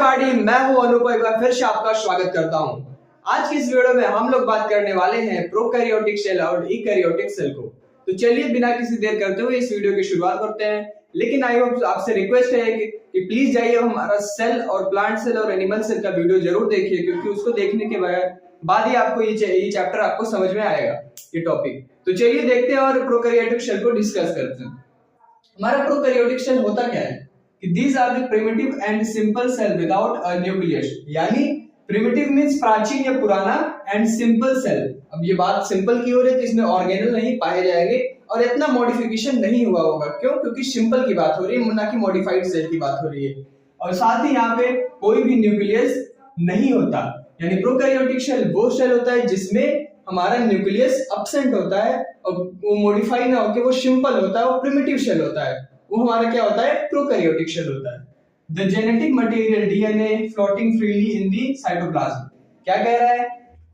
नमस्कार टीम, मैं हूं अनूप। एक बार फिर से आपका स्वागत करता हूं। आज की इस वीडियो में हम लोग बात करने वाले हैं प्रोकैरियोटिक सेल और यूकैरियोटिक सेल को। तो चलिए बिना किसी देर करते हुए इस वीडियो की शुरुआत करते हैं। लेकिन आई होप आपसे रिक्वेस्ट है कि प्लीज जाइए हमारा सेल और प्लांट सेल और एनिमल सेल का वीडियो जरूर देखिए, क्योंकि उसको देखने के बाद ही आपको ये चैप्टर आपको समझ में आएगा, ये टॉपिक। तो चलिए देखते हैं और प्रोकैरियोटिक सेल को डिस्कस करते हैं। हमारा प्रोकैरियोटिक सेल होता क्या है? These are the primitive and simple cell without a nucleus। यानी primitive means प्राचीन या पुराना and simple cell। अब ये बात सिंपल की हो रही है तो इसमें ऑर्गेनल नहीं पाए जाएंगे और इतना मॉडिफिकेशन नहीं हुआ होगा। क्यों? क्योंकि सिंपल की बात हो रही है, ना कि मॉडिफाइड सेल की बात हो रही है। और साथ ही यहाँ पे कोई भी न्यूक्लियस नहीं होता। यानी प्रोकैरियोटिक सेल वो सेल होता है जिसमें हमारा न्यूक्लियस एब्सेंट होता है और वो मॉडिफाई ना होकर वो सिंपल होता है, वो प्रिमिटिव सेल होता है। वो हमारा क्या होता है? प्रोकैरियोटिक सेल होता है। The genetic material DNA floating freely in the cytoplasm. क्या कह रहा है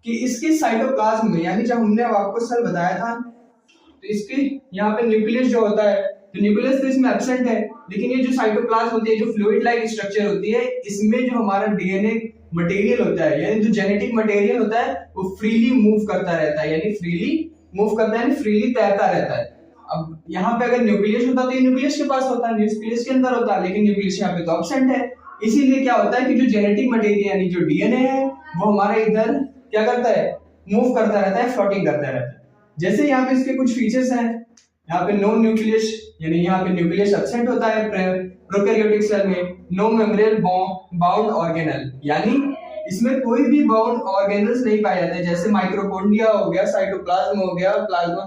कि इसके साइटोप्लाज्म में, यानी जब हमने आपको सेल बताया था तो इसके यहाँ पे न्यूक्लियस जो होता है, तो न्यूक्लियस तो इसमें एब्सेंट है, लेकिन ये जो साइटोप्लाज्म होती है, जो फ्लूइड लाइक स्ट्रक्चर होती है, इसमें जो हमारा डीएनए मटेरियल होता है, यानी जो जेनेटिक मटेरियल होता है, वो फ्रीली मूव करता रहता है। यानी फ्रीली मूव करता है, यानी फ्रीली तैरता रहता है। अब यहाँ पे अगर न्यूक्लियस होता तो ये न्यूक्लियस के पास होता है, न्यूक्लियस के अंदर होता है, लेकिन न्यूक्लियस यहाँ पे तो एब्सेंट है। इसीलिए क्या होता है कि जो जेनेटिक मटेरियल यानी जो डीएनए है वो हमारे इधर क्या करता है? मूव करता रहता है, फ्लोटिंग करता रहता है। जैसे यहाँ पे इसके कुछ फीचर्स हैं। यहाँ पे नो न्यूक्लियस, यानी यहाँ पे न्यूक्लियस एब्सेंट होता है प्रोकैरियोटिक सेल में। नो मेम्ब्रेन बाउंड ऑर्गेनल, यानी इसमें कोई भी बाउंड ऑर्गेनल्स नहीं पाए जाते। जैसे माइक्रोकोन्डिया हो गया, साइटोप्लाज्म हो गया, प्लाज्मा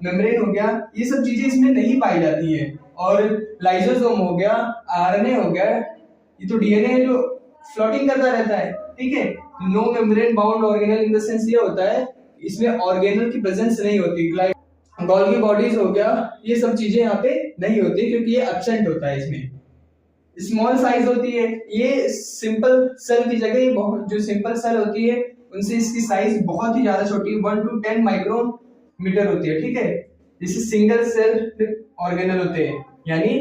मेम्ब्रेन हो गया, ये सब चीजें इसमें नहीं पाई जाती है। और लाइसोसोम हो गया, आरएनए हो गया, ये तो डीएनए है जो फ्लोटिंग करता रहता है। ठीक है, no membrane bound organelle in the sense ये होता है इसमें ऑर्गेनल की प्रेजेंस नहीं होती। गोल्गी बॉडीज हो गया, ये सब चीजें यहाँ पे नहीं होती क्योंकि ये एब्सेंट होता है। इसमें स्मॉल साइज होती है, ये सिंपल सेल की जगह बहुत जो सिंपल सेल होती है उनसे इसकी साइज बहुत ही ज्यादा छोटी है, 1 to 10 माइक्रोमीटर होती है। ठीक है, जैसे सिंगल सेल ऑर्गेनल होते हैं, यानी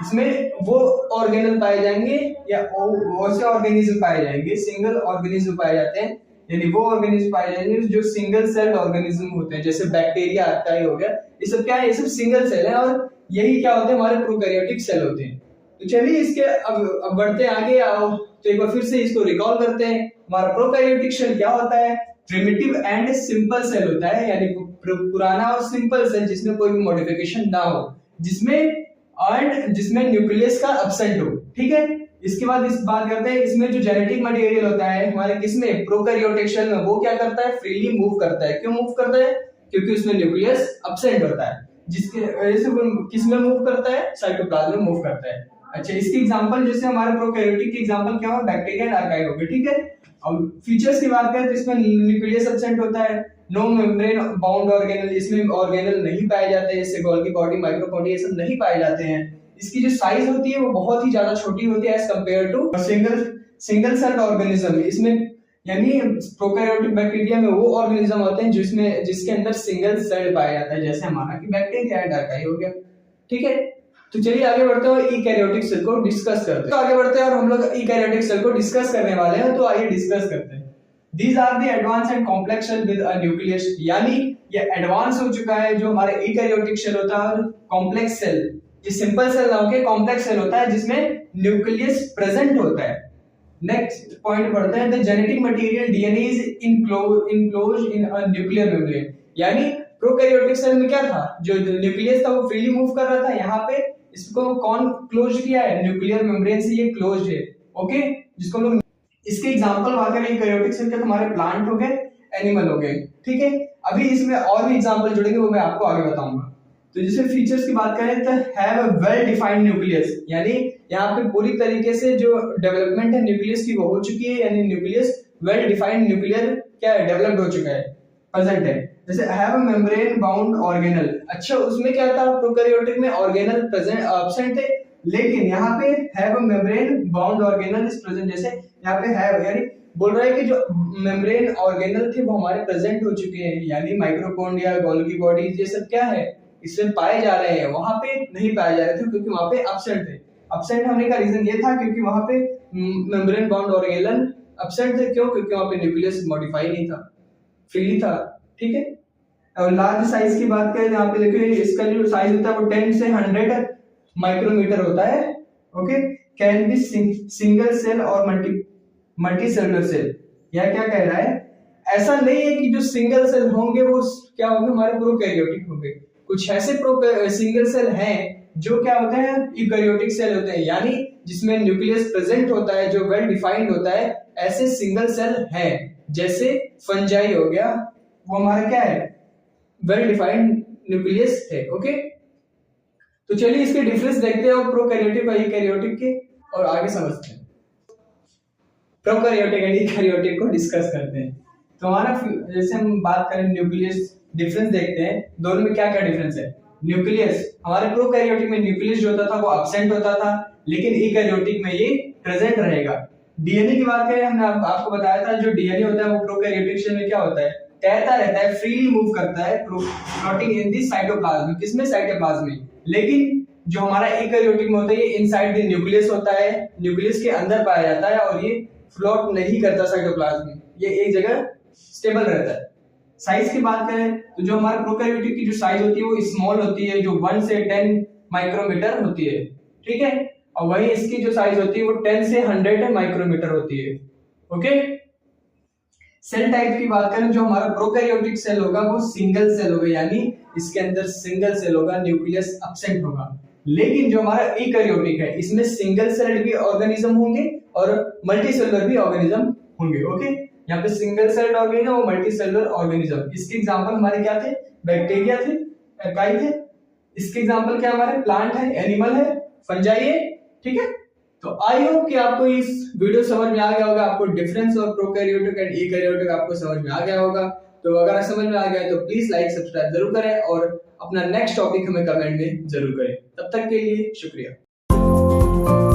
इसमें वो ऑर्गेनल पाए जाएंगे या वैसे ऑर्गेनिज्म पाए जाएंगे, सिंगल ऑर्गेनिज्म पाए जाते हैं। यानी वो ऑर्गेनिज्म पाए जाएंगे जो सिंगल सेल ऑर्गेनिज्म होते हैं, जैसे बैक्टीरिया आता ही हो गया, ये सब क्या है? ये सब सिंगल सेल है और यही क्या होते हैं? हमारे प्रोकैरियोटिक सेल होते हैं। तो चलिए इसके अब बढ़ते आगे आओ, तो एक बार फिर से इसको रिकॉल करते हैं। हमारा प्रोकैरियोटिक सेल क्या होता है? प्रिमिटिव एंड सिंपल सेल होता है, यानी पुराना और सिंपल सेल जिसमें कोई भी मॉडिफिकेशन ना हो, जिसमें न्यूक्लियस का एब्सेंट हो। ठीक है, इसके बाद इस बात करते हैं इसमें जो जेनेटिक मटेरियल होता है हमारे किसमें? प्रोकैरियोटिक सेल में, वो क्या करता है? फ्रीली मूव करता है। क्यों मूव करता है? क्योंकि उसमें न्यूक्लियस एब्सेंट होता है, जिसके वजह से वो किसमें मूव करता है? साइटोप्लाज्म में मूव करता है। अच्छा, इसकी एग्जांपल जैसे हमारे प्रोकैरियोटिक की एग्जांपल क्या हो? बैक्टीरिया एंड आर्किया हो गए। ठीक है, अब फीचर्स की बात करें तो इसमें न्यूक्लियस एब्सेंट होता है, नो मेम्ब्रेन बाउंड ऑर्गेनल, इसमें ऑर्गेनल नहीं पाए जाते, जैसे गोल्गी बॉडी, माइक्रोकोन्डिया, ये सब नहीं पाए जाते हैं। इसकी जो साइज होती है वो बहुत ही ज्यादा छोटी होती है as compare to single cell organism. इसमें यानी प्रोकैरियोटिक बैक्टीरिया में वो ऑर्गेनिज्म होते हैं जिसके अंदर सिंगल सेल पाया जाता है, जैसे हमारा कि बैक्टीरिया एंड आर्किया हो गया। ठीक है, तो चलिए आगे बढ़ते हैं और यूकैरियोटिक सेल को डिस्कस करते हैं। तो आगे बढ़ते हैं और हम लोग यूकैरियोटिक सेल को डिस्कस करने वाले हैं, तो आइए डिस्कस करते हैं। These are the advanced and complex cell with a nucleus, यानी ये एडवांस हो चुका है जो हमारे यूकैरियोटिक सेल होता है, और कॉम्प्लेक्स सेल, ये सिंपल सेल ना होके कॉम्प्लेक्स सेल होता है जिसमें न्यूक्लियस प्रेजेंट होता है। नेक्स्ट पॉइंट बढ़ते हैं, the genetic material DNA is enclosed in a nuclear membrane. यानी प्रोकैरियोटिक सेल में क्या था? जो न्यूक्लियस था वो फ्रीली मूव कर रहा था, यहाँ पे इसको कौन क्लोज किया है? न्यूक्लियर मेम्ब्रेन से ये क्लोज्ड है। ओके, जिसको हम लोग इसके एग्जांपल वाकई यूकैरियोटिक सेल के हमारे प्लांट हो गए, एनिमल हो गए। ठीक है, अभी इसमें और भी एग्जांपल जुड़ेंगे, वो मैं आपको आगे बताऊंगा। तो जैसे फीचर्स की बात करें तो have a well defined nucleus, यानी यहाँ पे पूरी तरीके से जो डेवलपमेंट है न्यूक्लियस की वो हो चुकी है, यानी न्यूक्लियस वेल डिफाइंड न्यूक्लियर क्या है? डेवलप्ड हो चुका है, प्रेजेंट है। जैसे have a membrane bound organelle, अच्छा उसमें क्या था? प्रोकैरियोटिक में ऑर्गेनल प्रेजेंट एब्सेंट थे, लेकिन यहाँ पे have a membrane bound organelle is present. जैसे यहाँ पे हैव, यानी बोल रहा है कि जो मेम्ब्रेन ऑर्गेनल थे वो हमारे प्रेजेंट हो चुके हैं, यानी माइक्रोकोन्डिया, गोल्गी बॉडीज, ये सब क्या है? इसमें पाए जा रहे हैं, वहां पे नहीं पाए जा रहे थे क्योंकि वहां पे एब्सेंट थे। एब्सेंट होने का रीजन ये था क्योंकि वहां पे मेम्ब्रेन बाउंड ऑर्गेनल एब्सेंट थे। क्यों? क्योंकि वहां पे न्यूक्लियस मॉडिफाई नहीं था, फ्रीली था। ठीक है। और लार्ज साइज की बात करें यहाँ पे देखिए इसका जो साइज होता है वो 10 से 100 माइक्रोमीटर होता है। Okay. Can be single cell और मल्टी सेलुलर सेल। यह क्या कह रहा है? ऐसा नहीं है कि जो सिंगल सेल होंगे वो क्या होंगे, हमारे प्रोकैरियोटिक होंगे। कुछ ऐसे सिंगल सेल हैं जो क्या होते हैं, यूकैरियोटिक सेल होते हैं, यानी जिसमें न्यूक्लियस प्रेजेंट होता है, जो वेल डिफाइंड होता है। ऐसे सिंगल सेल हैं, जैसे फंजाई हो गया, वो हमारा क्या है, वेल डिफाइंड न्यूक्लियस है। ओके। तो चलिए इसके डिफरेंस देखते हैं प्रोकैरियोटिक और यूकैरियोटिक के, और आगे समझते हैं। प्रोकैरियोटिक एंड यूकैरियोटिक को डिस्कस करते हैं। तो हमारा जैसे हम बात करें न्यूक्लियस, डिफरेंस देखते हैं दोनों में क्या क्या डिफरेंस है। न्यूक्लियस, हमारे प्रोकैरियोटिक में न्यूक्लियस जो होता था वो एब्सेंट होता था, लेकिन यूकैरियोटिक में ये प्रेजेंट रहेगा। डीएनए की बात करें, हमने आपको बताया था जो डीएनए होता है वो प्रोकैरियोटिक सेल में क्या होता है, तैरता रहता है, फ्रीली मूव करता है, फ्लोटिंग इन दी साइटोप्लाज्म। किसमें? साइटोप्लाज्म में। लेकिन जो हमारा यूकैरियोटिक में होता है ये इनसाइड द न्यूक्लियस होता है, न्यूक्लियस के अंदर पाया जाता है, और ये फ्लोट नहीं करता साइटोप्लाज्म में, ये एक जगह स्टेबल रहता है। साइज की बात करें तो जो हमारे प्रोकैरियोटिक की जो साइज होती है वो स्मॉल होती है, जो 1 से 10 माइक्रोमीटर होती है। ठीक है। और वही इसकी जो साइज होती है वो 10 से 100 माइक्रोमीटर होती है। ओके। सेल टाइप की बात करें, जो हमारा प्रोकैरियोटिक सेल होगा वो सिंगल सेल होगा, यानी इसके अंदर सिंगल सेल होगा, न्यूक्लियस एब्सेंट होगा। लेकिन जो हमारा यूकैरियोटिक है इसमें सिंगल सेल भी ऑर्गेनिज्म होंगे और मल्टी सेलुलर भी ऑर्गेनिज्म होंगे। ओके। यहाँ पे सिंगल सेल्ड ऑर्गेनिज्म और मल्टी सेलुलर ऑर्गेनिज्म, इसके एग्जांपल हमारे क्या थे, बैक्टीरिया थे, अर्काई थे। इसके एग्जांपल क्या हमारे, प्लांट है, एनिमल है, फंजाई है। ठीक है। तो आई होप कि आपको इस वीडियो समझ में आ गया होगा, आपको difference of prokaryotic and eukaryotic आपको समझ में आ गया होगा। तो अगर समझ में आ गया तो प्लीज लाइक सब्सक्राइब जरूर करें, और अपना नेक्स्ट टॉपिक हमें कमेंट में जरूर करें। तब तक के लिए शुक्रिया।